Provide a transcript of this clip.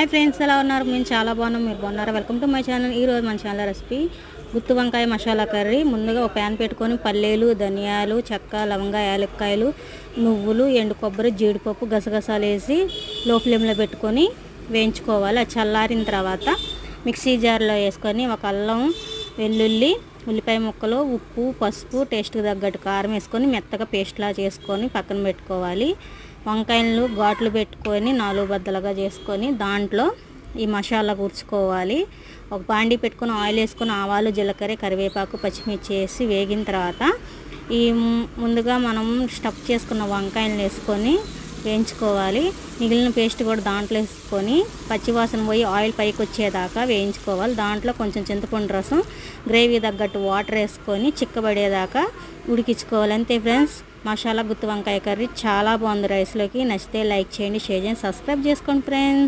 Hi friends, ఎలా ఉన్నారు? మేము చాలా బాగున్నాం. మీరు బాగున్నారా? Welcome to my channel. ఈరోజు మన ఛానల్ రెసిపీ గుత్తి వంకాయ మసాలా కర్రీ. ముందుగా ఒక ప్యాన్ పెట్టుకొని పల్లీలు, ధనియాలు, చెక్క, లవంగ, యాలక్కాయలు, నువ్వులు, ఎండు కొబ్బరి, జీడిపప్పు, గసగసాలు వేసి లో ఫ్లేమ్లో పెట్టుకొని వేయించుకోవాలి. అది చల్లారిన తర్వాత మిక్సీ జార్లో వేసుకొని ఒక అల్లం, వెల్లుల్లి, ఉల్లిపాయ ముక్కలు, ఉప్పు, పసుపు, టేస్ట్కి తగ్గట్టు కారం వేసుకొని మెత్తగా పేస్ట్లా చేసుకొని పక్కన పెట్టుకోవాలి. వంకాయలు ఘాట్లు పెట్టుకొని 4 బద్దలుగా చేసుకొని దాంట్లో ఈ మసాలా కూర్చుకోవాలి. ఒక బాండీ పెట్టుకొని ఆయిల్ వేసుకొని ఆవాలు, జీలకర్ర, కరివేపాకు, పచ్చిమిర్చి వేసి వేగిన తర్వాత ఈ ముందుగా మనం స్టఫ్ చేసుకున్న వంకాయలను వేసుకొని వేయించుకోవాలి. మిగిలిన పేస్ట్ కూడా దాంట్లో వేసుకొని పచ్చివాసన పోయి ఆయిల్ పైకి వచ్చేదాకా వేయించుకోవాలి. దాంట్లో కొంచెం చింతపండు రసం, గ్రేవీ తగ్గట్టు వాటర్ వేసుకొని చిక్కబడేదాకా ఉడికించుకోవాలి. అంతే ఫ్రెండ్స్, మసాలా గుత్తి వంకాయ కర్రీ చాలా బాగుంది. రైస్లోకి నచ్చితే లైక్ చేయండి, షేర్ చేయండి, సబ్స్క్రైబ్ చేసుకోండి ఫ్రెండ్స్.